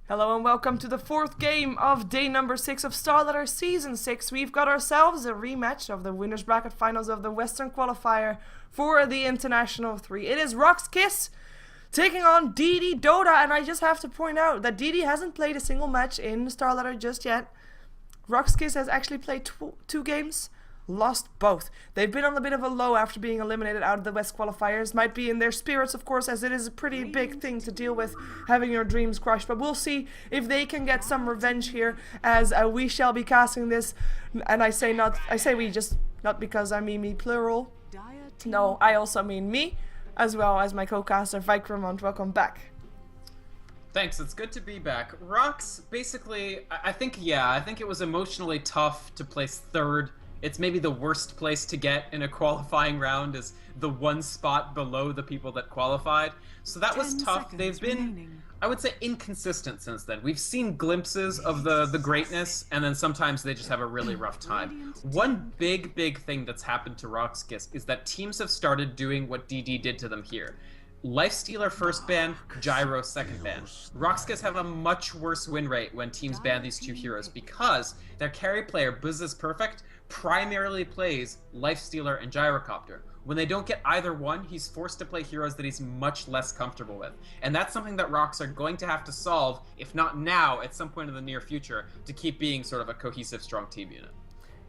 Hello and welcome to the fourth game of day number 6 of StarLadder Season 6. We've got ourselves a rematch of the winners bracket finals of the Western qualifier for the International 3. It is RoX.KiS taking on DD Dota, and I just have to point out that DD hasn't played a single match in StarLadder just yet. RoX.KiS has actually played two games, lost both. They've been on a bit of a low after being eliminated out of the West qualifiers. Might be in their spirits, of course, as it is a pretty big thing to deal with, having your dreams crushed. But we'll see if they can get some revenge here, as we shall be casting this. And I say we, just not because I mean me plural. No, I also mean me, as well as my co-caster Vykromond. Welcome back. Thanks, it's good to be back. RoX, basically, I think it was emotionally tough to place third. It's maybe the worst place to get in a qualifying round, is the one spot below the people that qualified. So that was tough. They've been, I would say, inconsistent since then. We've seen glimpses of the greatness, and then sometimes they just have a really rough time. One big thing that's happened to RoX.KiS is that teams have started doing what DD did to them here. Lifestealer first ban, Gyro second ban. RoX.KiS have a much worse win rate when teams ban these two heroes because their carry player, BuzzIsPerfect, primarily plays Lifestealer and Gyrocopter. When they don't get either one, he's forced to play heroes that he's much less comfortable with. And that's something that RoX are going to have to solve, if not now, at some point in the near future, to keep being sort of a cohesive, strong team unit.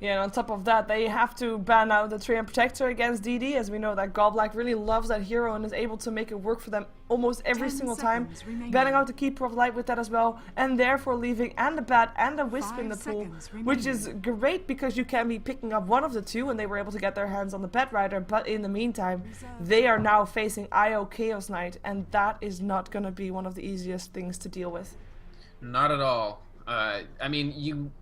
Yeah, and on top of that, they have to ban out the Treant Protector against DD, as we know that Goblack really loves that hero and is able to make it work for them almost every single time. Banning out the Keeper of Light with that as well, and therefore leaving and a Bat and a Wisp in the pool, which is great because you can be picking up one of the two, and they were able to get their hands on the Bat Rider, but in the meantime, they are now facing IO Chaos Knight, and that is not going to be one of the easiest things to deal with. Not at all. I mean,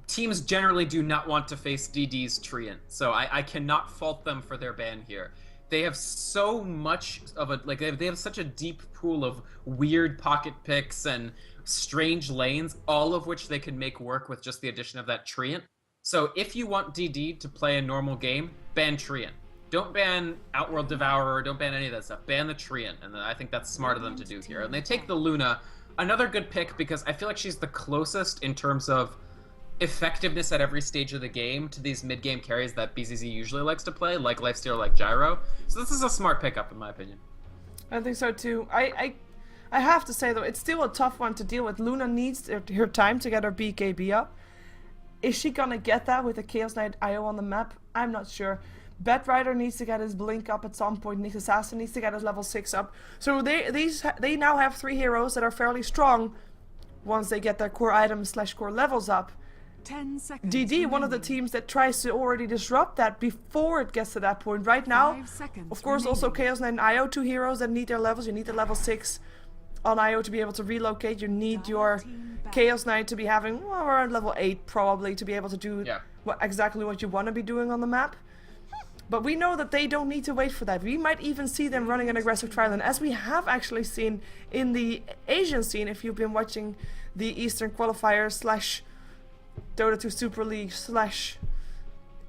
teams generally do not want to face DD's Treant, so I cannot fault them for their ban here. They have so much of a, they have such a deep pool of weird pocket picks and strange lanes, all of which they can make work with just the addition of that Treant. So if you want DD to play a normal game, ban Treant. Don't ban Outworld Devourer, don't ban any of that stuff. Ban the Treant, and I think that's smart of them to do here. And they take the Luna, another good pick because I feel like she's the closest in terms of effectiveness at every stage of the game to these mid-game carries that BZZ usually likes to play, like Lifestealer, like Gyro. So this is a smart pickup in my opinion. I think so too. I have to say though, it's still a tough one to deal with. Luna needs her time to get her BKB up. Is she gonna get that with a Chaos Knight IO on the map? I'm not sure. Bat Rider needs to get his Blink up at some point. Nyx Assassin needs to get his level 6 up. So they now have 3 heroes that are fairly strong once they get their core items / core levels up. 10 seconds DD, remaining. one of the teams that tries to already disrupt that before it gets to that point. Right now, 5 seconds of course, also Chaos Knight and IO, 2 heroes that need their levels. You need the level 6 on IO to be able to relocate. You need your Chaos Knight to be having around level 8 probably to be able to do exactly what you want to be doing on the map. But we know that they don't need to wait for that. We might even see them running an aggressive trial, and as we have actually seen in the Asian scene, if you've been watching the Eastern qualifiers / Dota 2 Super League /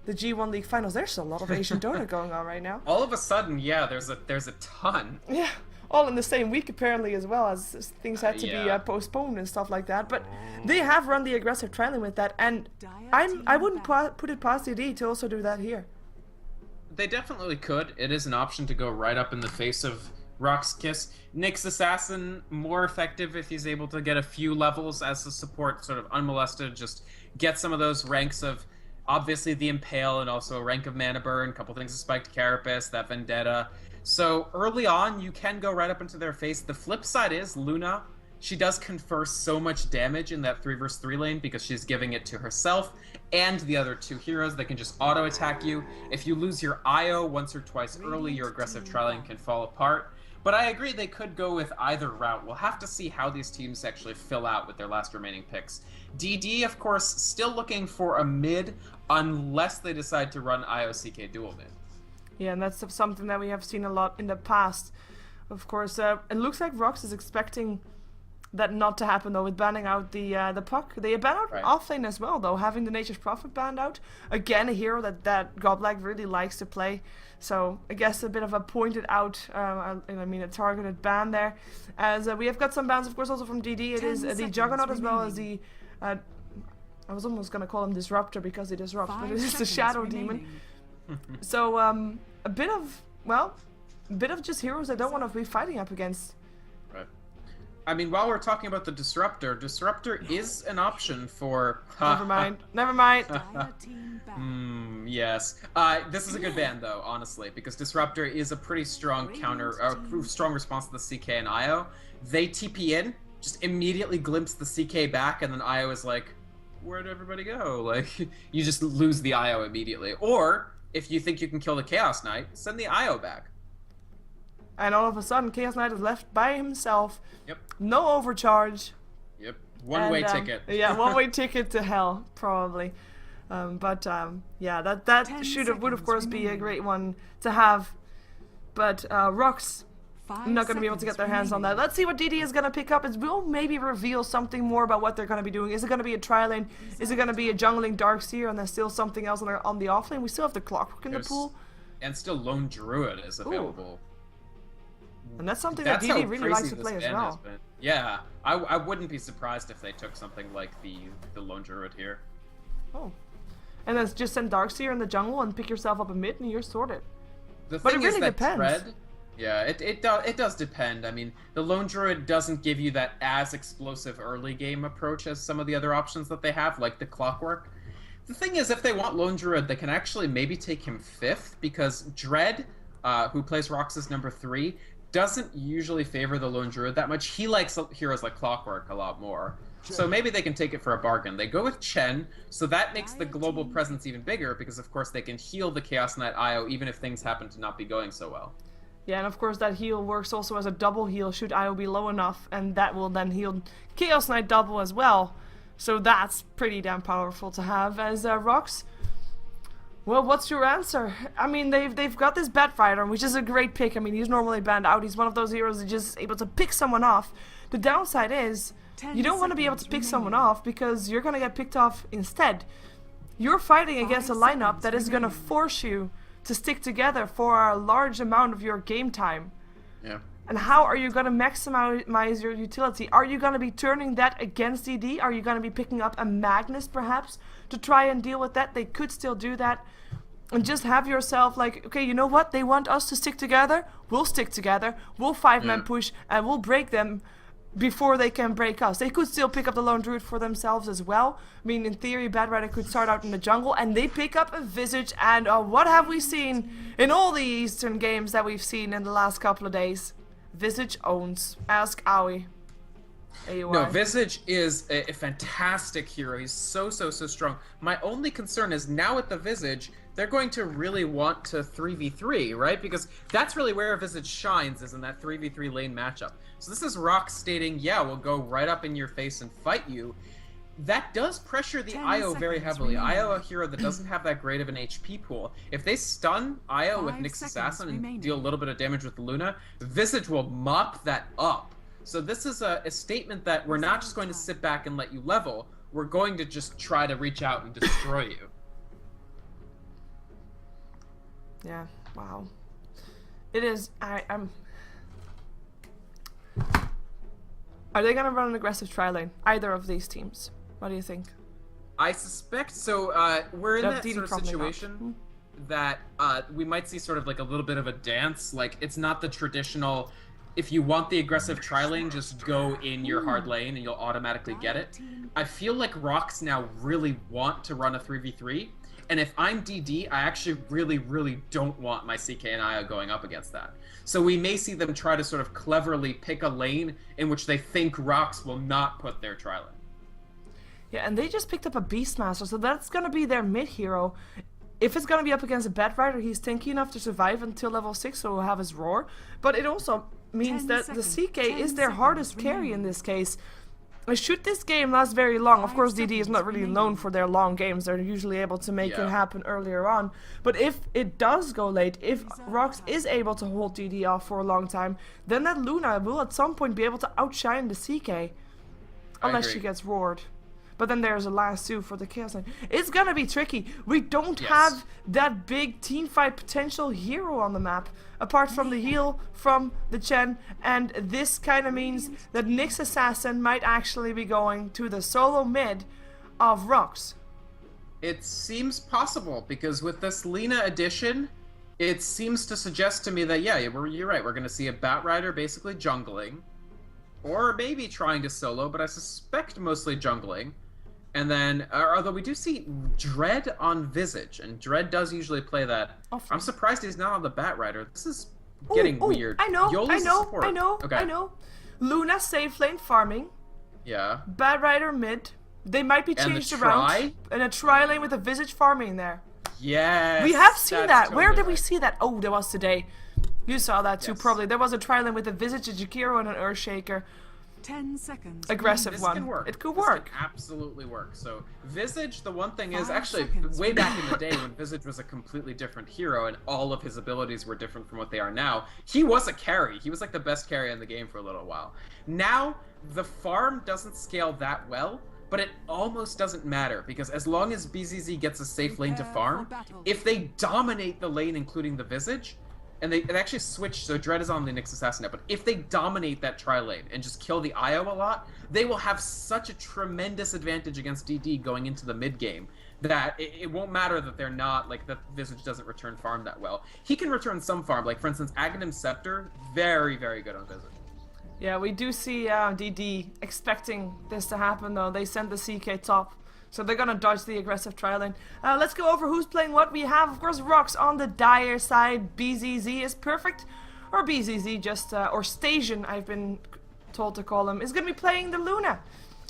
the G1 League Finals. There's a lot of Asian Dota going on right now. All of a sudden, yeah, there's a ton. Yeah, all in the same week apparently as well, as things had to be postponed and stuff like that. But they have run the aggressive trialing with that, and I wouldn't put it past DD to also do that here. They definitely could. It is an option to go right up in the face of RoX.KiS. Nyx Assassin, more effective if he's able to get a few levels as a support, sort of unmolested, just get some of those ranks of, obviously, the Impale and also a rank of Mana Burn, a couple things of Spiked Carapace, that Vendetta. So early on, you can go right up into their face. The flip side is Luna. She does confer so much damage in that 3 vs 3 lane because she's giving it to herself and the other 2 heroes that can just auto-attack you. If you lose your IO once or twice early, your aggressive trialing can fall apart. But I agree they could go with either route. We'll have to see how these teams actually fill out with their last remaining picks. DD, of course, still looking for a mid unless they decide to run IO-CK dual mid. Yeah, and that's something that we have seen a lot in the past. Of course, it looks like RoX is expecting that not to happen though with banning out the puck. They ban out offlane as well though, having the Nature's Prophet banned out. Again, a hero that Godlag really likes to play. So I guess a bit of a pointed out, I mean a targeted ban there. As we have got some bans of course also from DD. It is the Juggernaut as well as the, I was almost going to call him Disruptor because he disrupts, but it is the Shadow Demon. So a bit of just heroes I don't want to be fighting up against. Right. I mean, while we're talking about the Disruptor is an option for... Never mind. Yes. This is a good ban, though, honestly, because Disruptor is a pretty strong strong response to the CK and IO. They TP in, just immediately glimpse the CK back, and then IO is like, where'd everybody go? Like, you just lose the IO immediately. Or, if you think you can kill the Chaos Knight, send the IO back. And all of a sudden, Chaos Knight is left by himself. Yep. No overcharge. Yep. One-way ticket. Yeah, one-way ticket to hell, probably. Yeah, that would of course be a great one to have. But RoX not going to be able to get their hands on that. Let's see what DD is going to pick up. It will maybe reveal something more about what they're going to be doing. Is it going to be a tri-lane? Is it going to be a jungling Darkseer? And there's still something else on the offlane? We still have the Clockwork in the pool. And still Lone Druid is available. Ooh. And that's something that DD really likes to play as well. Yeah, I wouldn't be surprised if they took something like the Lone Druid here. Oh. And then just send Darkseer in the jungle and pick yourself up a mid and you're sorted. But it really depends. Yeah, it does depend. I mean, the Lone Druid doesn't give you that as explosive early game approach as some of the other options that they have, like the Clockwork. The thing is, if they want Lone Druid, they can actually maybe take him 5th, because Dread, who plays RoX's number 3, doesn't usually favor the Lone Druid that much. He likes heroes like Clockwork a lot more. So maybe they can take it for a bargain. They go with Chen, so that makes the global presence even bigger, because of course they can heal the Chaos Knight IO even if things happen to not be going so well. Yeah, and of course that heal works also as a double heal should IO be low enough, and that will then heal Chaos Knight double as well. So that's pretty damn powerful to have as RoX. Well, what's your answer? I mean, they've got this Batrider, which is a great pick. I mean, he's normally banned out. He's one of those heroes that's just able to pick someone off. The downside is, you don't want to be able to pick someone off because you're going to get picked off instead. You're fighting against a lineup that is going to force you to stick together for a large amount of your game time. Yeah. And how are you going to maximize your utility? Are you going to be turning that against DD? Are you going to be picking up a Magnus perhaps to try and deal with that? They could still do that. And just have yourself like, okay, you know what? They want us to stick together. We'll stick together. We'll 5-man push and we'll break them before they can break us. They could still pick up the Lone Druid for themselves as well. I mean, in theory, Batrider could start out in the jungle, and they pick up a Visage, and what have we seen in all the Eastern games that we've seen in the last couple of days? Visage owns. Ask Aoi. No, Visage is a fantastic hero. He's so strong. My only concern is now with the Visage, they're going to really want to 3v3, right? Because that's really where Visage shines, is in that 3v3 lane matchup. So this is RoX stating, yeah, we'll go right up in your face and fight you. That does pressure the IO very heavily. IO, a hero that doesn't have that great of an HP pool. If they stun IO with Nyx Assassin and deal a little bit of damage with Luna, Visage will mop that up. So this is a statement that we're not just going to sit back and let you level, we're going to just try to reach out and destroy you. Yeah, wow. It is, I'm... Are they going to run an aggressive tri-lane? Either of these teams? What do you think? I suspect so. We're in that sort of situation that we might see sort of like a little bit of a dance. Like, it's not the traditional, if you want the aggressive tri-lane, just go in your hard lane and you'll automatically get it. I feel like RoX now really want to run a 3v3. And if I'm DD, I actually really don't want my CK and IO going up against that. So we may see them try to sort of cleverly pick a lane in which they think RoX will not put their tri-lane. Yeah, and they just picked up a Beastmaster, so that's going to be their mid-hero. If it's going to be up against a Batrider, he's tanky enough to survive until level 6, so he'll have his Roar. But it also means that the CK is their hardest carry in this case. Should this game last very long, of course DD is not really known for their long games, they're usually able to make it happen earlier on, but if it does go late, if RoX is able to hold DD off for a long time, then that Luna will at some point be able to outshine the CK. Unless agree. she gets roared. But then there's a lasso for the Chaos Knight. It's gonna be tricky. We don't Yes. have that big teamfight potential hero on the map, apart from the heal from the Chen, and this kind of means that Nyx Assassin might actually be going to the solo mid of RoX. It seems possible, because with this Lina addition, it seems to suggest to me that, yeah, you're right, we're going to see a Batrider basically jungling, or maybe trying to solo, but I suspect mostly jungling. And then, although we do see Dread on Visage, and Dread does usually play that. Often. I'm surprised he's not on the Batrider. This is getting weird. I know, Yola's support. Okay. I know. Luna safe lane farming, Yeah. Batrider mid. They might be And the changed around. Tri? And a tri lane with a Visage farming there. Yes. We have seen that's that. totally Where did we right. see that? Oh, there was today. You saw that too, Yes. probably. There was a tri lane with a Visage, a Jakiro, and an Earthshaker. 10 seconds. Aggressive This one. can work. It could This work. can absolutely work. So Visage, the one thing is 5 actually seconds. way back in the day when Visage was a completely different hero and all of his abilities were different from what they are now. He was a carry. He was like the best carry in the game for a little while. Now the farm doesn't scale that well, but it almost doesn't matter because as long as BZZ gets a safe lane to Prepare farm, for battle. if they dominate the lane, including the Visage. And it actually switched, so Dread is on the Nyx Assassin now, but if they dominate that tri-lane and just kill the IO a lot, they will have such a tremendous advantage against DD going into the mid-game that it won't matter that they're not, like, that Visage doesn't return farm that well. He can return some farm, like, for instance, Aghanim Scepter, very, very good on Visage. Yeah, we do see DD expecting this to happen, though. They sent the CK top. So they're gonna dodge the aggressive tri lane. Let's go over who's playing what. We have, of course, RoX on the Dire side. BZZ is perfect. Or BZZ just, or Station, I've been told to call him, is gonna be playing the Luna.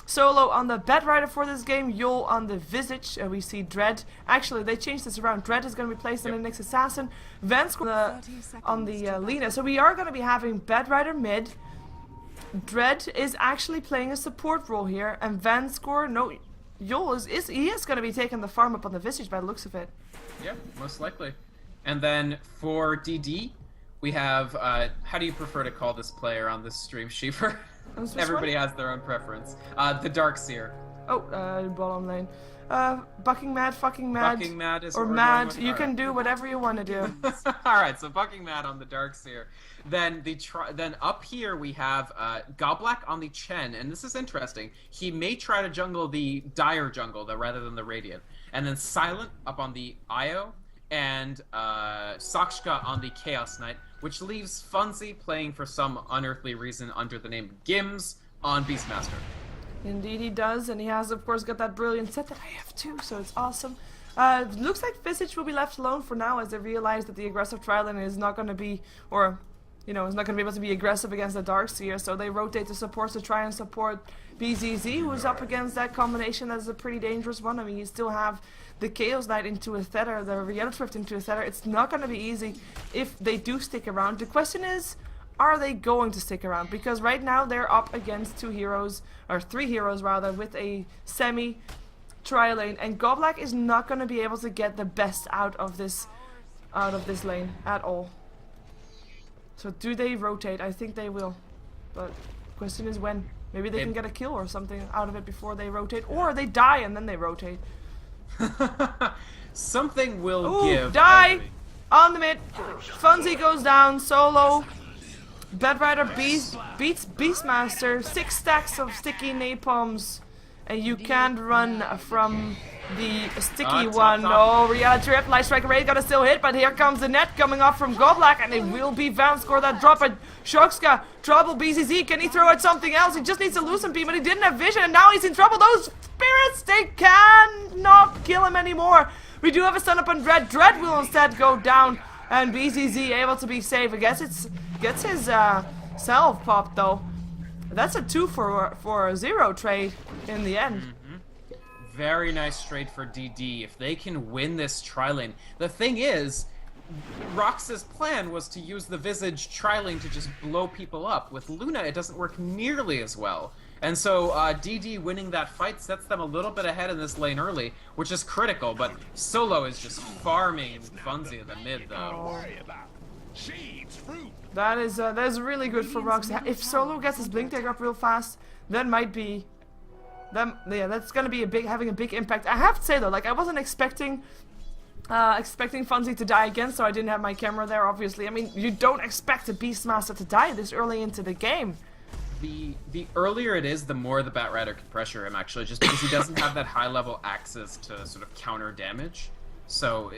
Solo on the Batrider for this game. Yol on the Visage. We see Dread. Actually, they changed this around. Dread is gonna be placed on the Nyx Assassin. Vance on the Lina. So we are gonna be having Batrider mid. Dread is actually playing a support role here. And Vanscore, no... Yol is going to be taking the farm up on the Visage by the looks of it. Yeah, most likely. And then for DD, we have, how do you prefer to call this player on this stream, Sheever? Everybody has their own preference. The Darkseer. Oh, bottom lane. Bucking mad, fucking mad. Bucking mad is or what we're mad. going with? You All can right. do whatever you want to do. Alright, so Bucking Mad on the Darkseer. Then then up here we have Goblak on the Chen, and this is interesting. He may try to jungle the Dire jungle though, rather than the Radiant. And then Silent up on the Io, and Sakshka on the Chaos Knight, which leaves Funzy playing for some unearthly reason under the name Gims on Beastmaster. Indeed he does, and he has, of course, got that brilliant set that I have too, so it's awesome. Looks like Visage will be left alone for now as they realize that the aggressive tri-lane is not going to be, or, you know, is not going to be able to be aggressive against the Darkseer, so they rotate the supports to try and support BZZ, who's up against that combination that is a pretty dangerous one. I mean, you still have the Chaos Knight into a Theta, the Rihanna Swift into a Theta. It's not going to be easy if they do stick around. The question is, are they going to stick around? Because right now they're up against two heroes, or three heroes rather, with a semi tri-lane, and Goblak is not going to be able to get the best out of this lane at all. So do they rotate? I think they will, but question is when. Maybe they can get a kill or something out of it before they rotate, or they die and then they rotate. Something will Ooh, give. die already. on the mid. Funzy goes down solo. Batrider beats Beastmaster. 6 stacks of sticky napalms. And you can't run from the sticky one. top. No, Rihanna Trip. Light Strike Array gotta still hit, but here comes the net coming off from Goblak, and it will be Vanscore that drop it. Shokska, trouble. BZZ, can he throw at something else? He just needs to loosen beam, but he didn't have vision, and now he's in trouble. Those spirits, they cannot kill him anymore. We do have a stun up on Dread. Dread will instead go down, and BZZ able to be safe. I guess it's gets his self popped though. That's a 2 for a 0 trade in the end. Very nice trade for DD. If they can win this tri-lane. The thing is, Rox's plan was to use the Visage tri-lane to just blow people up. With Luna, it doesn't work nearly as well. And so DD winning that fight sets them a little bit ahead in this lane early, which is critical, but Solo is just farming Funzy in the mid, though. That is really good for RoX. If Solo gets his Blink Dagger up real fast, that might be Yeah, that's gonna be having a big impact. I have to say though, like I wasn't expecting Fonzie to die again, so I didn't have my camera there, obviously. I mean, you don't expect a Beastmaster to die this early into the game. The earlier it is, the more the Batrider can pressure him, actually, just because he doesn't have that high-level access to sort of counter damage. So,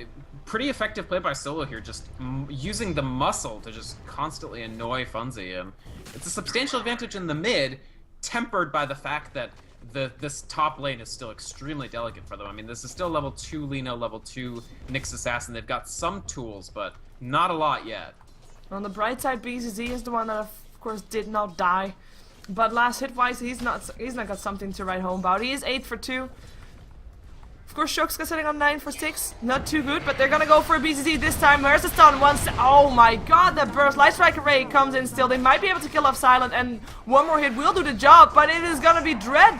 pretty effective play by Solo here, just using the muscle to just constantly annoy Fonzie. It's a substantial advantage in the mid, tempered by the fact that this top lane is still extremely delicate for them. I mean, this is still level 2 Lina, level 2 Nyx Assassin. They've got some tools, but not a lot yet. On the bright side, BZZ is the one that, of course, did not die. But last hit-wise, he's not got something to write home about. He is 8 for 2. Of course, RoX.KiS sitting on 9 for 6. Not too good, but they're gonna go for a BZZ this time. Where's the stun? Oh my god, that burst. Light Strike Array comes in still. They might be able to kill off Silent, and one more hit will do the job, but it is gonna be Dread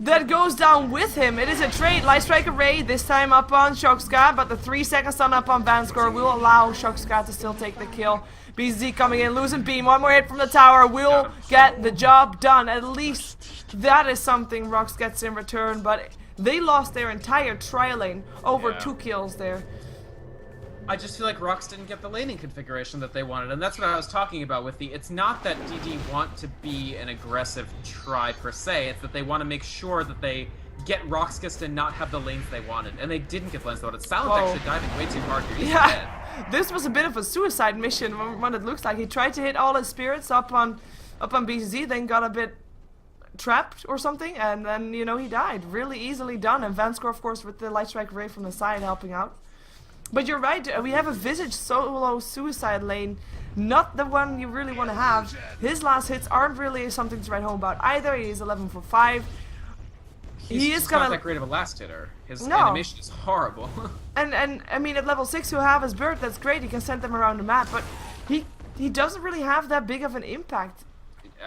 that goes down with him. It is a trade. Light Strike Array, this time up on RoX.KiS, but the 3-second stun up on Vanscore will allow RoX.KiS to still take the kill. BZZ coming in, losing beam. One more hit from the tower will get the job done. At least that is something RoX gets in return, but they lost their entire trial lane over 2 kills there. I just feel like RoX didn't get the laning configuration that they wanted, and that's what I was talking about with it's not that DD want to be an aggressive try per se, it's that they want to make sure that they get RoX.KiS to not have the lanes they wanted, and they didn't get the lanes they wanted. Silent actually diving way too hard here. He's dead. This was a bit of a suicide mission, what it looks like. He tried to hit all his spirits up on BZZ, then got a bit trapped or something, and then, you know, he died. Really easily done, and Vanscore, of course, with the Light Strike Ray from the side helping out. But you're right, we have a Visage solo suicide lane, not the one you really want to have. His last hits aren't really something to write home about either. He's 11 for 5. He's not that great of a last hitter. His animation is horrible. and I mean, at level 6 you have his bird, that's great, he can send them around the map, but he doesn't really have that big of an impact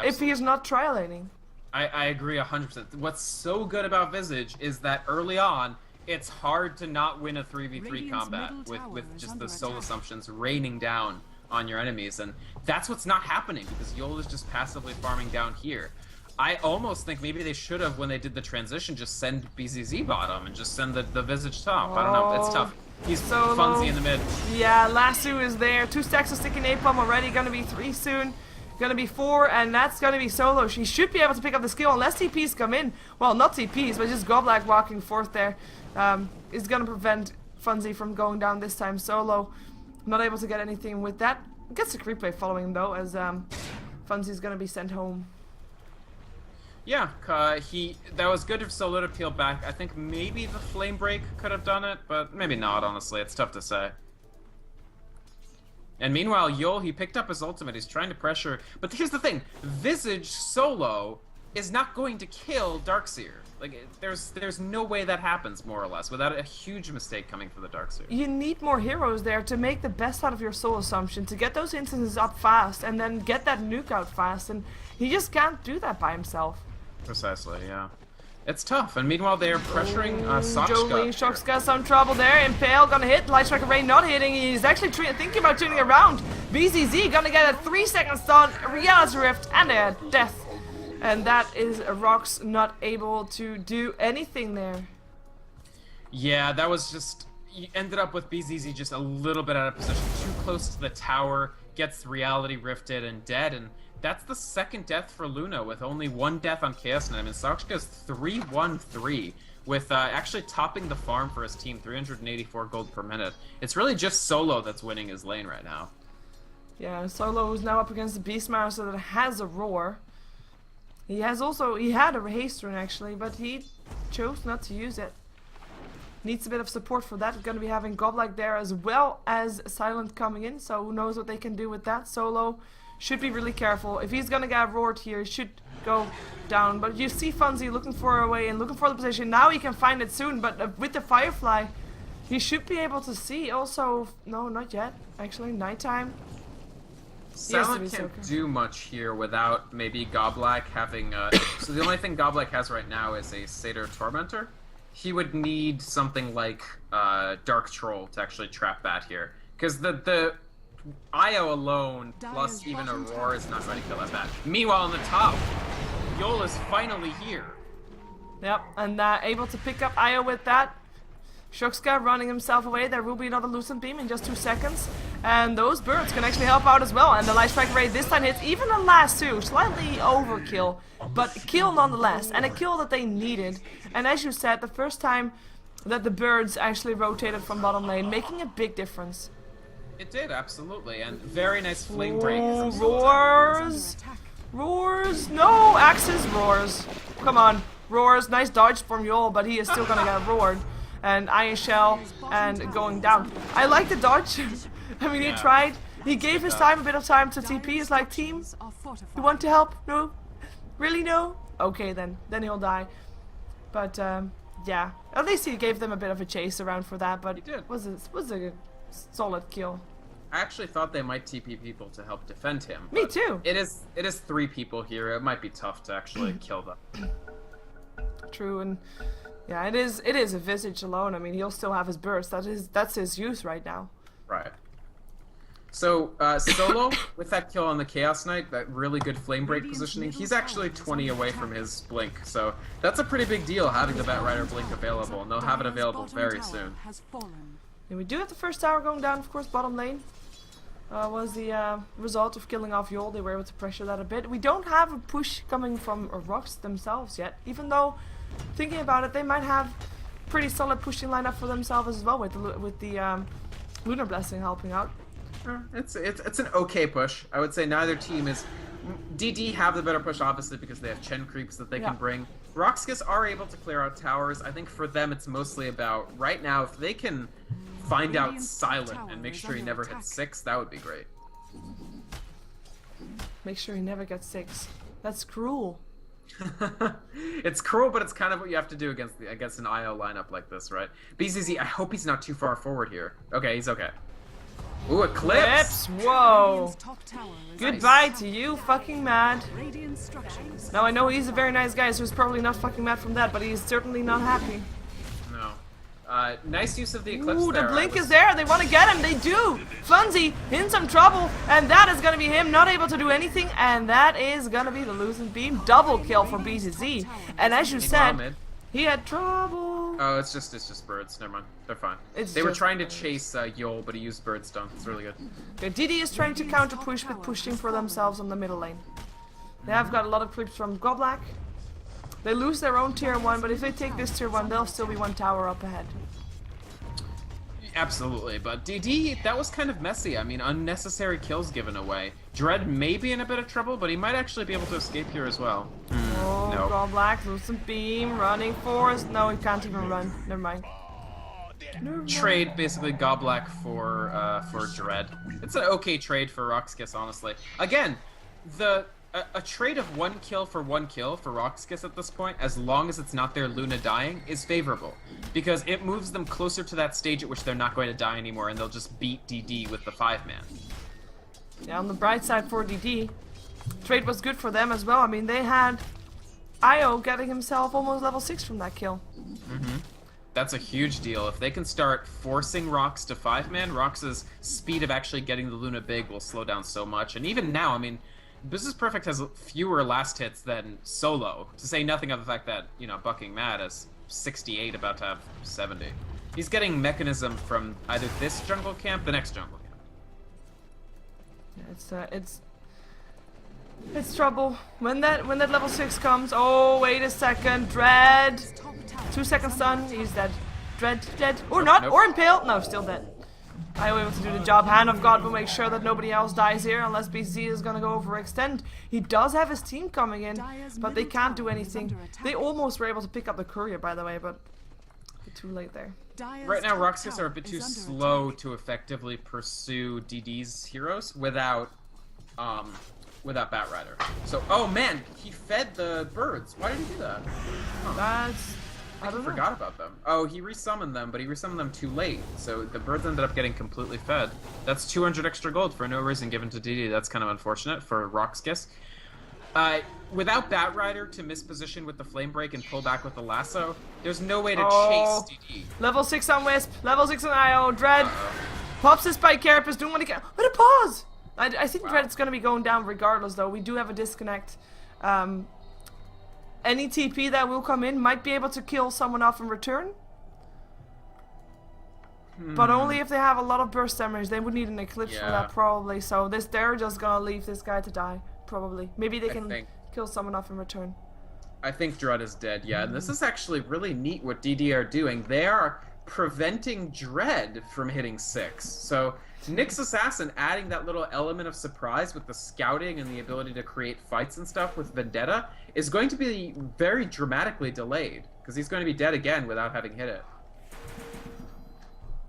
if he is not trial laning. I agree 100%. What's so good about Visage is that early on, it's hard to not win a 3v3 combat with just the soul assumptions raining down on your enemies, and that's what's not happening because Yol is just passively farming down here. I almost think maybe they should have, when they did the transition, just send BZZ bottom and just send the Visage top. I don't know, it's tough. He's Fonzie in the mid. Yeah, Lasso is there. 2 stacks of sticky napalm already, gonna be 3 soon. Gonna be 4, and that's gonna be Solo. She should be able to pick up the skill unless TPs come in. Well, not TPs, but just Goblack walking forth there is gonna prevent Fonzie from going down this time. Solo not able to get anything with that. Gets a creep wave following him though, as Fonzie's gonna be sent home. Yeah, that was good of Solo to peel back. I think maybe the Flame Break could have done it, but maybe not, honestly. It's tough to say. And meanwhile, Yol, he picked up his ultimate. He's trying to pressure. But here's the thing. Visage Solo is not going to kill Darkseer. Like, there's no way that happens, more or less, without a huge mistake coming for the Darkseer. You need more heroes there to make the best out of your soul assumption, to get those instances up fast, and then get that nuke out fast. And he just can't do that by himself. Precisely, yeah. It's tough, and meanwhile they're pressuring RoX.KiS got some trouble there. Impale gonna hit, Light Strike Array not hitting. He's actually thinking about turning around. BZZ gonna get a 3-second stun, Reality Rift, and a death. And that is RoX not able to do anything there. Yeah, that was just... You ended up with BZZ just a little bit out of position, too close to the tower, gets Reality Rifted and dead, and that's the 2nd death for Luna, with only 1 death on Chaos Knight. I mean, RoX.KiS 3-1-3, with actually topping the farm for his team, 384 gold per minute. It's really just Solo that's winning his lane right now. Yeah, Solo is now up against the Beastmaster that has a roar. He had a haste rune actually, but he chose not to use it. Needs a bit of support for that. Going to be having Goblack there as well as Silent coming in, so who knows what they can do with that. Solo should be really careful. If he's gonna get roared here, he should go down. But you see Fonzie looking for a way and looking for the position. Now he can find it soon, but with the Firefly, he should be able to see. Also, no, not yet. Actually, nighttime. Silent can't do much here without maybe Goblack having... so the only thing Goblack has right now is a Satyr Tormentor. He would need something like Dark Troll to actually trap that here. Because the IO alone, plus even a roar, is not going to kill that bad. Meanwhile, on the top, Yol is finally here. Yep, and able to pick up Io with that. Shukska running himself away. There will be another Lucent Beam in just 2 seconds. And those birds can actually help out as well. And the Light Strike Ray this time hits even the last 2. Slightly overkill, but kill nonetheless. And a kill that they needed. And as you said, the first time that the birds actually rotated from bottom lane, making a big difference. It did, absolutely. And very nice flame break. Oh, roars! Roars! No! Axes roars. Come on. Roars. Nice dodge from Yol, but he is still gonna get roared. And Iron Shell and going down. I like the dodge. I mean, he tried. He gave his time a bit of time to TP. He's like, team, you want to help? No? Really no? Okay then. Then he'll die. But yeah. At least he gave them a bit of a chase around for that. But it was a solid kill. I actually thought they might TP people to help defend him. Me too. It is 3 people here. It might be tough to actually kill them. True, and yeah, it is a Visage alone. I mean, he'll still have his burst. That's his use right now. Right. So, Solo, with that kill on the Chaos Knight, that really good flame break positioning, he's actually 20 away from his blink. So, that's a pretty big deal having the Batrider blink available, and they'll have it available very soon. And we do have the first tower going down, of course, bottom lane. Was the result of killing off Yol. They were able to pressure that a bit. We don't have a push coming from RoX themselves yet, even though, thinking about it, they might have pretty solid pushing lineup for themselves as well with the Lunar Blessing helping out. It's an okay push. I would say neither team is. DD have the better push, obviously, because they have Chen creeps that they can bring. RoX.KiS are able to clear out towers. I think for them it's mostly about, right now, if they can find out Silent and make sure he never hits 6, that would be great. Make sure he never gets 6. That's cruel. It's cruel, but it's kind of what you have to do against an IO lineup like this, right? BZZ, I hope he's not too far forward here. Okay, he's okay. Ooh, Eclipse! Whoa! Goodbye to you, fucking mad. Now I know he's a very nice guy, so he's probably not fucking mad from that, but he's certainly not happy. No. Nice use of the Eclipse. Ooh, the blink is there. They want to get him. They do. Funzy in some trouble, and that is going to be him not able to do anything, and that is going to be the Lucent Beam. Double kill for BZZ. And as you said, he had trouble. Oh, it's just birds. Never mind. They're fine. They were trying to chase Yol, but he used bird stun. It's really good. Okay, DD is trying to counter push with pushing for themselves on the middle lane. They have got a lot of creeps from Goblak. They lose their own tier 1, but if they take this tier 1, they'll still be 1 tower up ahead. Absolutely, but DD, that was kind of messy. I mean, unnecessary kills given away. Dread may be in a bit of trouble, but he might actually be able to escape here as well. Oh, no. Goblak, Lucent Beam, running for us. No, he can't even run. Never mind. Trade basically Goblak for Dread. It's an okay trade for RoX.KiS, honestly. Again, a trade of 1 kill for RoX.KiS at this point, as long as it's not their Luna dying, is favorable. Because it moves them closer to that stage at which they're not going to die anymore, and they'll just beat DD with the 5-man. Yeah, on the bright side for DD, trade was good for them as well. I mean, they had Io getting himself almost level 6 from that kill. That's a huge deal. If they can start forcing RoX to 5-man, RoX's speed of actually getting the Luna big will slow down so much. And even now, I mean, Business Perfect has fewer last hits than Solo, to say nothing of the fact that, you know, Bucking Mad is 68, about to have 70. He's getting mechanism from either this jungle camp, the next jungle camp. Yeah, it's trouble. When that level 6 comes, oh, wait a second, Dread. 2 second stun, he's dead. Dread, dead. Or not, or impale. No, still dead. I was able to do the job. Hand of God will make sure that nobody else dies here, unless BZ is gonna go overextend. He does have his team coming in, but they can't do anything. They almost were able to pick up the courier, by the way, but too late there. Right now, RoX.KiS are a bit too slow to effectively pursue DD's heroes without Batrider. So, oh man, he fed the birds. Why did he do that? Huh. I forgot about them. Oh, he resummoned them, but he resummoned them too late, so the birds ended up getting completely fed. That's 200 extra gold for no reason given to DD. That's kind of unfortunate for RoX.KiS. Without Batrider to misposition with the Flame Break and pull back with the lasso, there's no way to chase DD. Level 6 on Wisp, level 6 on IO, Dread pops his Spike Carapace, doing what he can. What a pause! I think Dread's going to be going down regardless, though. We do have a disconnect. any TP that will come in might be able to kill someone off in return. But only if they have a lot of burst damage. They would need an eclipse for that probably. So they're just gonna leave this guy to die, probably. Maybe they can kill someone off in return. I think Dread is dead, yeah. And this is actually really neat what DD are doing. They are preventing Dread from hitting 6. So Nyx Assassin adding that little element of surprise with the scouting and the ability to create fights and stuff with Vendetta is going to be very dramatically delayed, because he's going to be dead again without having hit it.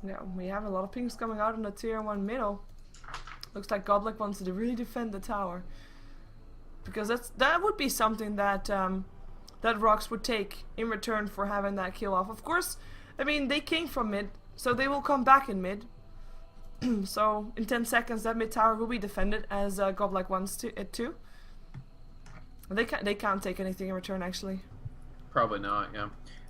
Yeah, we have a lot of pings coming out in the tier 1 middle. Looks like Godlike wants to really defend the tower. Because that would be something that that RoX would take in return for having that kill off. Of course, I mean, they came from mid, so they will come back in mid. So in 10 seconds that mid tower will be defended as Godlike wants it to. They can't take anything in return actually. Probably not, yeah.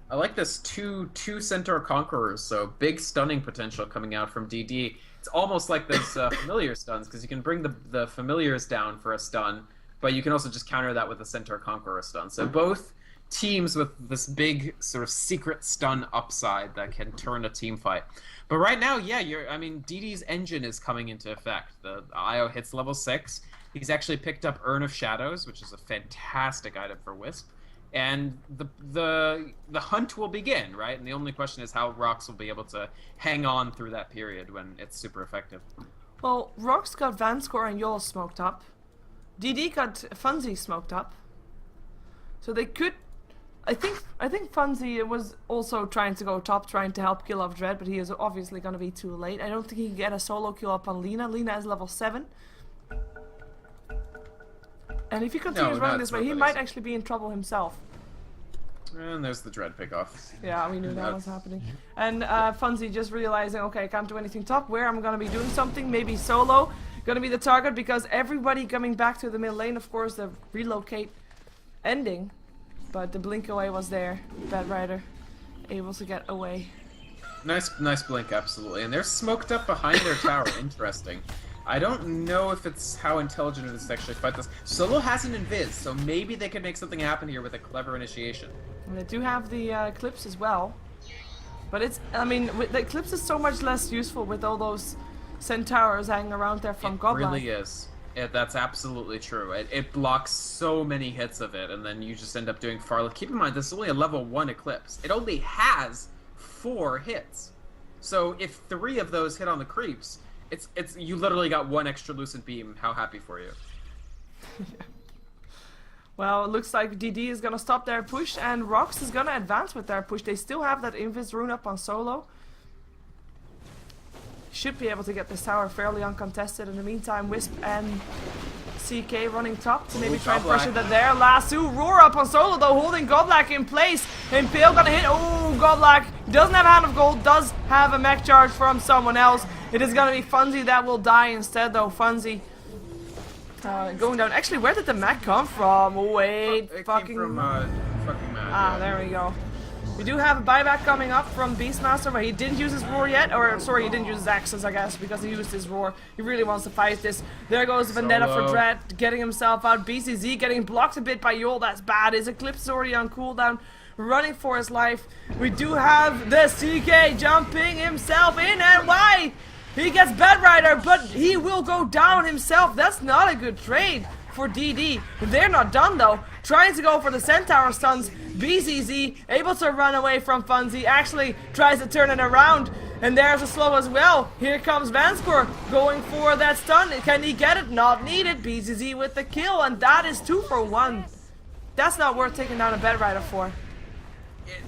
I like this two Centaur Conquerors, so big stunning potential coming out from DD. It's almost like those familiar stuns, because you can bring the familiars down for a stun, but you can also just counter that with a Centaur Conqueror stun. So both teams with this big sort of secret stun upside that can turn a team fight. But right now, yeah, I mean, DD's engine is coming into effect. The IO hits level 6. He's actually picked up Urn of Shadows, which is a fantastic item for Wisp. And the hunt will begin, right? And the only question is how RoX will be able to hang on through that period when it's super effective. Well, RoX got Vanscore and Yol smoked up. DD got Funzy smoked up. So they could... I think Funzy was also trying to go top, trying to help kill off Dread, but he is obviously going to be too late. I don't think he can get a solo kill up on Lina. Lina is level 7. And if he continues running this way, he might actually be in trouble himself. And there's the Dread pickoff. Yeah, we knew that was happening. And Funzy just realizing, okay, I can't do anything top. Where am I going to be doing something? Maybe solo. Going to be the target because everybody coming back to the mid lane, of course, the relocate ending. But the blink away was there. Bad Rider able to get away. Nice blink, absolutely. And they're smoked up behind their tower. Interesting. I don't know if it's how intelligent it is to actually fight this. Solo has an invis, so maybe they could make something happen here with a clever initiation. And they do have the Eclipse as well. But it's, I mean, the Eclipse is so much less useful with all those Centaurs hanging around there from Godlike. It really is. That's absolutely true. It blocks so many hits of it, and then you just end up doing far less. Keep in mind, this is only a level 1 Eclipse. It only has 4 hits. So if 3 of those hit on the creeps, you literally got 1 extra Lucent Beam. How happy for you. Yeah. Well, it looks like DD is gonna stop their push, and RoX is gonna advance with their push. They still have that Invis rune up on Solo. Should be able to get this tower fairly uncontested. In the meantime, Wisp and CK running top to maybe try and pressure that there. Lasso roar up on Solo though, holding Godlike in place. Impale gonna hit. Oh, Godlike doesn't have Hand of Gold, does have a mech charge from someone else. It is gonna be Funzy that will die instead though. Funzy going down. Actually, where did the mech come from? Wait, it fucking... came from fucking Mad. Ah, there we go. We do have a buyback coming up from Beastmaster, but he didn't use his roar yet. Or, sorry, he didn't use his axes, I guess, because he used his roar. He really wants to fight this. There goes Vendetta for Dread, getting himself out. BCZ getting blocked a bit by Yol. That's bad. His Eclipse is already on cooldown, running for his life. We do have the CK jumping himself in, and why? He gets Bad Rider, but he will go down himself. That's not a good trade for DD. They're not done though. Trying to go for the Centaur stuns. BCZ able to run away from Funzy. Actually tries to turn it around. And there's a slow as well. Here comes Vanscore going for that stun. Can he get it? Not needed. BCZ with the kill. And that is 2 for 1. That's not worth taking down a Bad Rider for.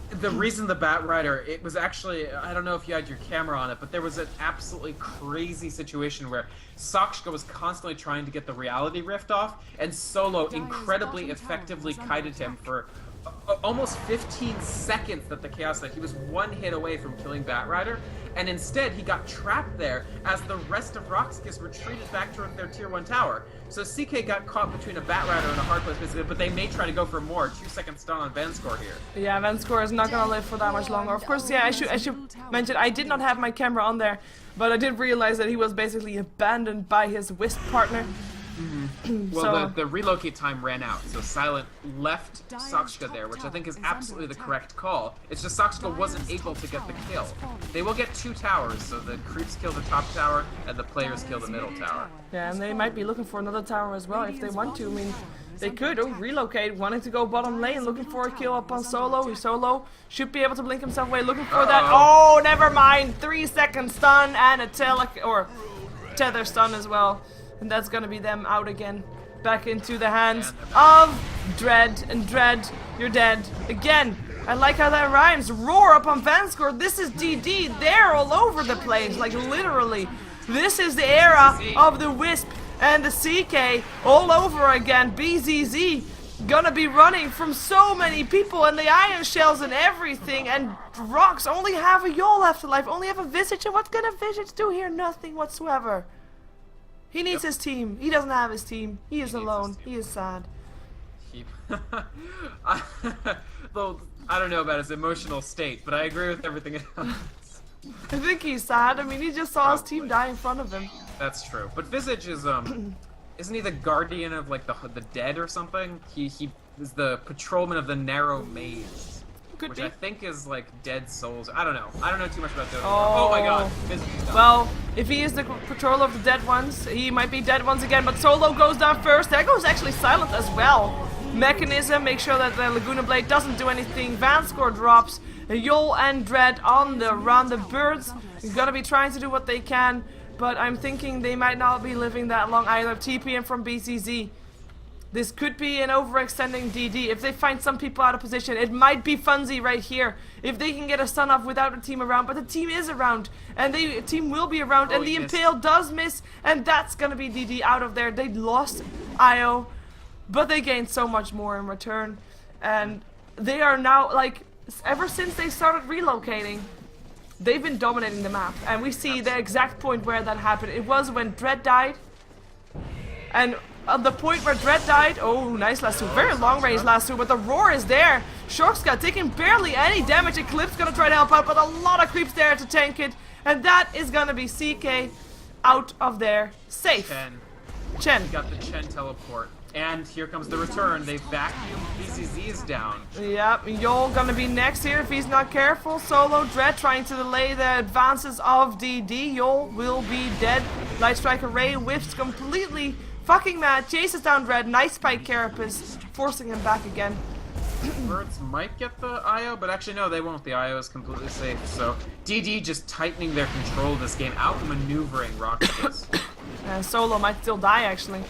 The reason the Bat Rider, it was actually, I don't know if you had your camera on it, but there was an absolutely crazy situation where Sakshka was constantly trying to get the reality rift off, and Solo incredibly effectively kited him for almost 15 seconds that the Chaos that he was 1 hit away from killing Bat Rider, and instead he got trapped there as the rest of RoX.KiS retreated back to their tier 1 tower. So CK got caught between a Bat Rider and a hard place basically, but they may try to go for more. 2-second stun on Vanscore here. Yeah, Vanscore is not gonna live for that much longer. Of course, yeah, I should mention I did not have my camera on there, but I did realize that he was basically abandoned by his Wisp partner. Well, So, the relocate time ran out, so Silent left Sakshka there, which I think is absolutely the correct call. It's just Sakshka wasn't able to get the kill. They will get 2 towers, so the creeps kill the top tower, and the players kill the middle tower. yeah, and they might be looking for another tower as well if they want to. I mean, they could relocate, wanting to go bottom lane, looking for a kill up on Solo. Solo should be able to blink himself away, looking for that. Oh, never mind. 3-second stun and a tether stun as well. And that's gonna be them out again. Back into the hands of Dread. And Dread, you're dead. Again, I like how that rhymes. Roar up on Vanscore. This is DD. They're all over the place, like literally. This is the era of the Wisp and the CK all over again. BZZ gonna be running from so many people and the iron shells and everything. And RoX only have a Yol left alive, only have a Visage. And what can a Visage do here? Nothing whatsoever. He needs his team. He doesn't have his team. He is alone. He is sad. Though I don't know about his emotional state, but I agree with everything else. I think he's sad. I mean, he just saw his team die in front of him. That's true. But Visage is isn't he the guardian of like the dead or something? He is the patrolman of the narrow maze. Could Which be. I think is like dead souls. I don't know. I don't know too much about Dota. Oh my god. Visage is done. Well, if he is the patrol of the dead ones, he might be dead ones again, but Solo goes down first. There goes actually Silent as well. Mechanism, make sure that the Laguna Blade doesn't do anything. Vanscore drops. Yol and Dread on the run. The birds are gonna be trying to do what they can, but I'm thinking they might not be living that long either. TPM from BCZ. This could be an overextending DD. If they find some people out of position, it might be Funzy right here. If they can get a stun off without a team around, but the team is around, and the team will be around, and the Impale does miss, and that's gonna be DD out of there. They lost IO, but they gained so much more in return, and they are now, like, ever since they started relocating, they've been dominating the map, and we see the exact point where that happened. It was when Dread died, and at the point where Dread died, oh, nice lasso, very long range lasso, but the roar is there. Shorkscott taking barely any damage. Eclipse gonna try to help out, but a lot of creeps there to tank it, and that is gonna be CK out of there, safe. Chen. He got the Chen teleport, and here comes the return. They vacuum. BCZ is down. Yep, Yol gonna be next here if he's not careful. Solo Dread trying to delay the advances of DD. Yol will be dead. Light Striker Ray whips completely. Fucking mad, chases down Dread, nice spike Carapace, forcing him back again. Birds might get the IO, but actually no, they won't. The IO is completely safe. So DD just tightening their control of this game, outmaneuvering RoX.KiS. Solo might still die actually.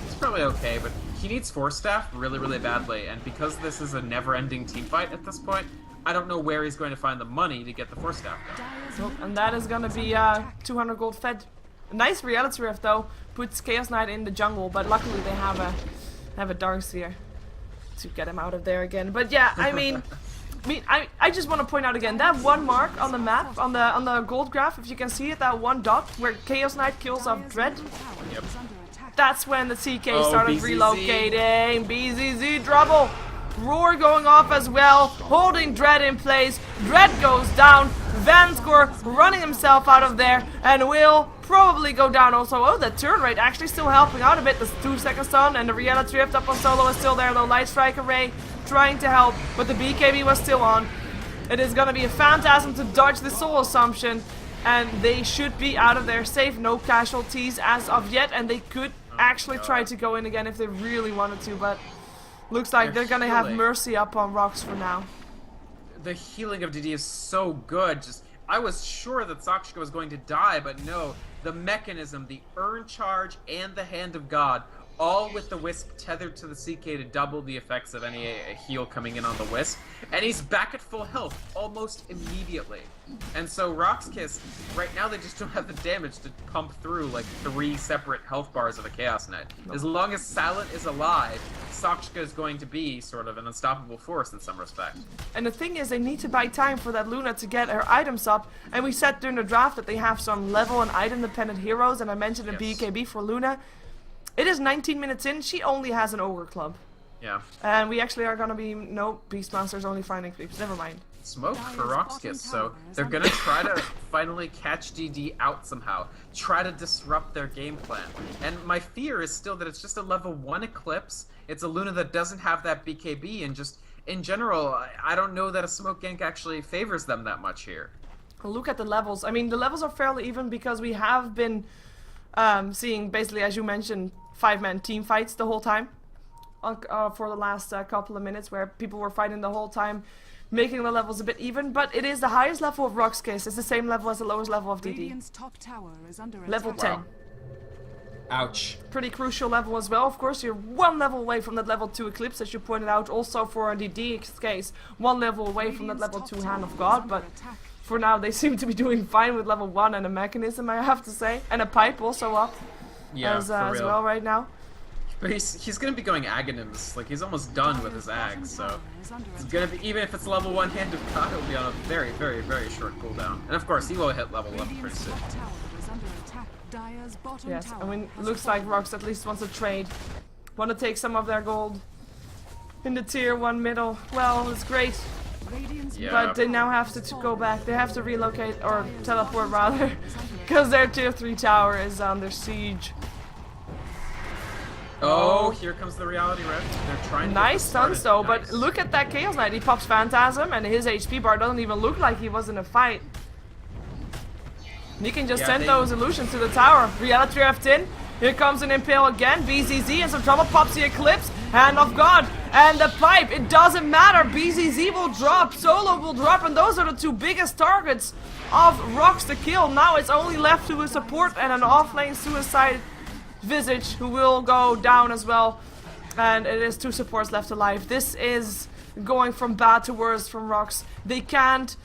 It's probably okay, but he needs Force Staff really, really badly, and because this is a never-ending teamfight at this point, I don't know where he's going to find the money to get the Force Staff done. Nope, and that is gonna be 200 gold fed. Nice Reality Rift though, puts Chaos Knight in the jungle, but luckily they have a Dark Sphere to get him out of there again. But yeah, I mean, I just want to point out again that one mark on the map, on the gold graph, if you can see it, that one dot where Chaos Knight kills off Dread. Yep. That's when the CK started relocating. BZZ trouble. Roar going off as well, holding Dread in place. Dread goes down. Vanscore running himself out of there and will probably go down also. Oh, the turn rate actually still helping out a bit. The 2-second stun and the Reality Rift up on Solo is still there though. Light Strike Array trying to help, but the BKB was still on. It is going to be a Phantasm to dodge the Soul Assumption, and they should be out of there safe. No casualties as of yet, and they could actually try to go in again if they really wanted to, but looks like they're going to have Mercy up on RoX for now. The healing of DD is so good. Just I was sure that Sakshka was going to die, but no. The mechanism, the Urn Charge, and the Hand of God, all with the Wisp tethered to the CK to double the effects of any heal coming in on the Wisp. And he's back at full health almost immediately. And so RoX.KiS, right now they just don't have the damage to pump through like 3 separate health bars of a Chaos Knight. As long as Silent is alive, Sakshka is going to be sort of an unstoppable force in some respect. And the thing is, they need to buy time for that Luna to get her items up. And we said during the draft that they have some level and item dependent heroes, and I mentioned a BKB for Luna. It is 19 minutes in, she only has an Ogre Club. Yeah. And we actually are gonna be, no, Beastmaster's only finding creeps, never mind. smoke for RoX.KiS, so they're gonna try to finally catch DD out somehow, try to disrupt their game plan. And my fear is still that it's just a level 1 Eclipse, it's a Luna that doesn't have that BKB, and just, in general, I don't know that a smoke gank actually favors them that much here. Look at the levels. I mean, the levels are fairly even because we have been seeing, basically, as you mentioned, 5-man team fights the whole time. For the last couple of minutes, where people were fighting the whole time, making the levels a bit even. But it is the highest level of RoX.KiS. It's the same level as the lowest level of DD. Top tower is under level 10. Wow. Ouch. Pretty crucial level as well. Of course, you're 1 level away from that level 2 Eclipse, as you pointed out. Also for DD's case, 1 level away from that level 2 Hand of God. But for now, they seem to be doing fine with level 1 and a mechanism, I have to say, and a pipe also up as well right now. But he's gonna be going Aghanims, like he's almost done with his Ag, so it's gonna be, even if it's level 1 Hand of God, it'll be on a very, very, very short cooldown. And of course, he will hit level 11 pretty soon. Yes, I mean, looks like RoX at least wants to trade, want to take some of their gold in the tier 1 middle. Well, it's great, but they now have to go back. They have to relocate, or teleport rather, because their tier 3 tower is under siege. Oh, here comes the reality rift. They're trying to nice stuns though, nice. But look at that Chaos Knight. He pops Phantasm and his HP bar doesn't even look like he was in a fight. He can just send those illusions to the tower. Reality rift in. Here comes an Impale again. BZZ in some trouble. Pops the Eclipse. Hand of God. And the pipe. It doesn't matter. BZZ will drop. Solo will drop. And those are the 2 biggest targets of RoX to kill. Now it's only left to a support and an offlane suicide Visage, who will go down as well, and it is 2 supports left alive. This is going from bad to worse from RoX. They can't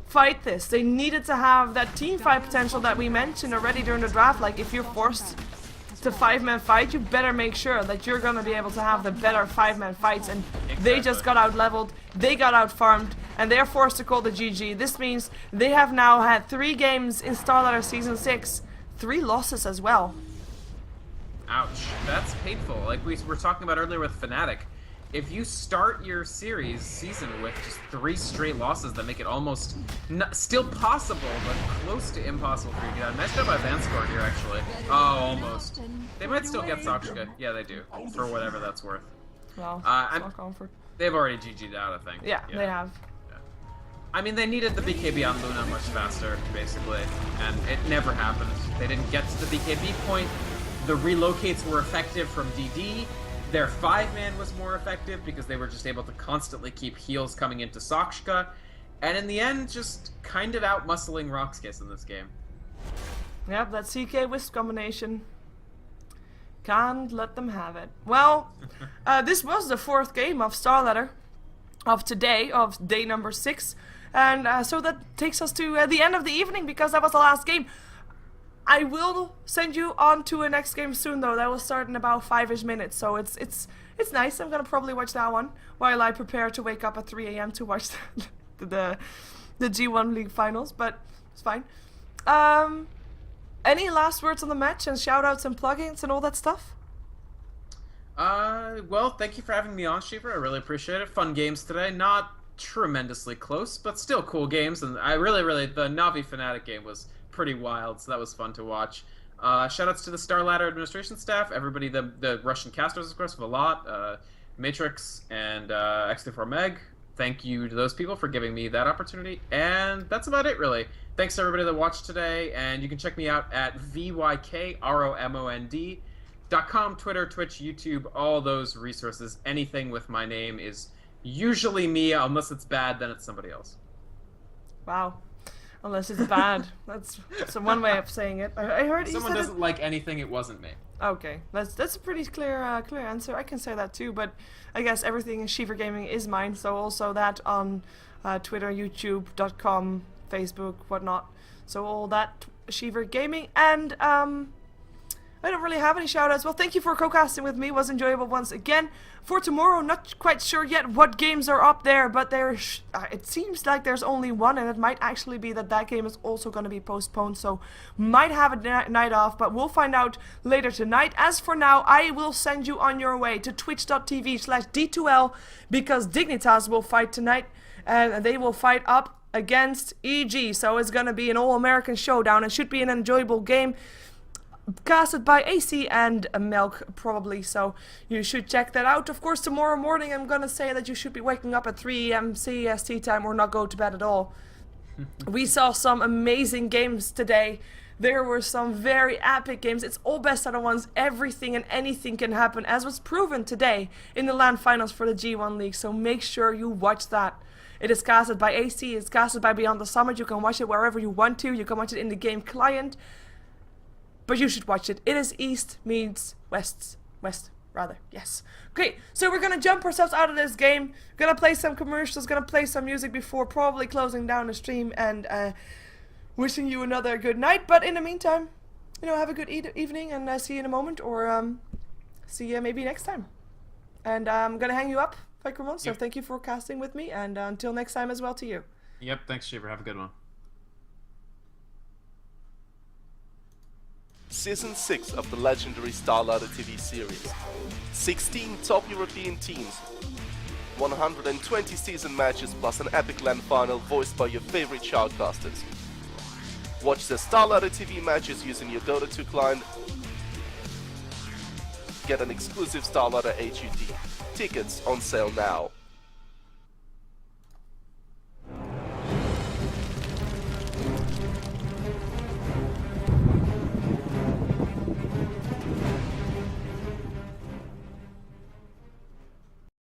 fight this. They needed to have that team fight potential that we mentioned already during the draft. Like, if you're forced to 5-man fight, you better make sure that you're gonna be able to have the better 5-man fights, and they just got out leveled, they got out farmed, and they're forced to call the GG. This means they have now had 3 games in StarLadder Season 6, 3 losses as well. Ouch, that's painful. Like we were talking about earlier with Fnatic, if you start your season with just 3 straight losses that make it almost still possible, but close to impossible for you to get out. Nice job by Vanscore here, actually. Oh, almost. They might still get Sakshka. Yeah, they do, for whatever that's worth. Well, they've already GG'd out, I think. Yeah, they have. Yeah. I mean, they needed the BKB on Luna much faster, basically, and it never happened. They didn't get to the BKB point. The relocates were effective from DD. Their 5-man was more effective because they were just able to constantly keep heals coming into Sakshka. And in the end, just kind of out-muscling RoX.KiS in this game. Yep, that CK Wisp combination. Can't let them have it. Well, this was the 4th game of StarLadder of today, of day number 6. And so that takes us to the end of the evening, because that was the last game. I will send you on to a next game soon, though. That will start in about 5-ish minutes, so it's nice. I'm gonna probably watch that one while I prepare to wake up at 3 AM to watch the G1 League finals, but it's fine. Any last words on the match and shoutouts and plugins and all that stuff? Well, thank you for having me on, Sheever. I really appreciate it. Fun games today. Not tremendously close, but still cool games, and I really the Navi Fnatic game was pretty wild, so that was fun to watch. Shoutouts to the StarLadder administration staff, everybody, the Russian casters, of course, Velat, Matrix, and X24 Meg. Thank you to those people for giving me that opportunity, and that's about it, really. Thanks to everybody that watched today, and you can check me out at vykromond.com, Twitter, Twitch, YouTube, all those resources. Anything with my name is usually me, unless it's bad, then it's somebody else. Wow. Unless it's bad. That's one way of saying it. I heard if someone doesn't like anything, it wasn't me. Okay, that's a pretty clear answer. I can say that too, but I guess everything in SheeverGaming is mine, so also that on Twitter, YouTube.com, Facebook, whatnot. So all that SheeverGaming, and I don't really have any shoutouts. Well, thank you for co-casting with me. It was enjoyable once again. For tomorrow, not quite sure yet what games are up there, but it seems like there's only one, and it might actually be that game is also going to be postponed, so might have a night off, but we'll find out later tonight. As for now, I will send you on your way to twitch.tv/D2L, because Dignitas will fight tonight. and they will fight up against EG. So it's gonna be an all-American showdown. It should be an enjoyable game, casted by AC and Milk probably, so you should check that out. Of course, tomorrow morning I'm gonna say that you should be waking up at 3 AM CEST time or not go to bed at all. We saw some amazing games today. There were some very epic games. It's all best out of ones. Everything and anything can happen, as was proven today in the LAN finals for the G1 League. So make sure you watch that. It is casted by AC. It's casted by Beyond the Summit. You can watch it wherever you want to. You can watch it in the game client. But you should watch it. It is East meets West. West, rather. Yes. Great. So we're going to jump ourselves out of this game. Going to play some commercials. Going to play some music before probably closing down the stream and wishing you another good night. But in the meantime, have a good evening, and see you in a moment, or see you maybe next time. And I'm gonna hang you up, Vykromond. So thank you for casting with me, and until next time as well to you. Yep, thanks, Sheever. Have a good one. Season 6 of the legendary StarLadder TV series. 16 top European teams. 120 season matches plus an epic LAN final voiced by your favorite shoutcasters. Watch the StarLadder TV matches using your Dota 2 client. Get an exclusive StarLadder HUD. Tickets on sale now.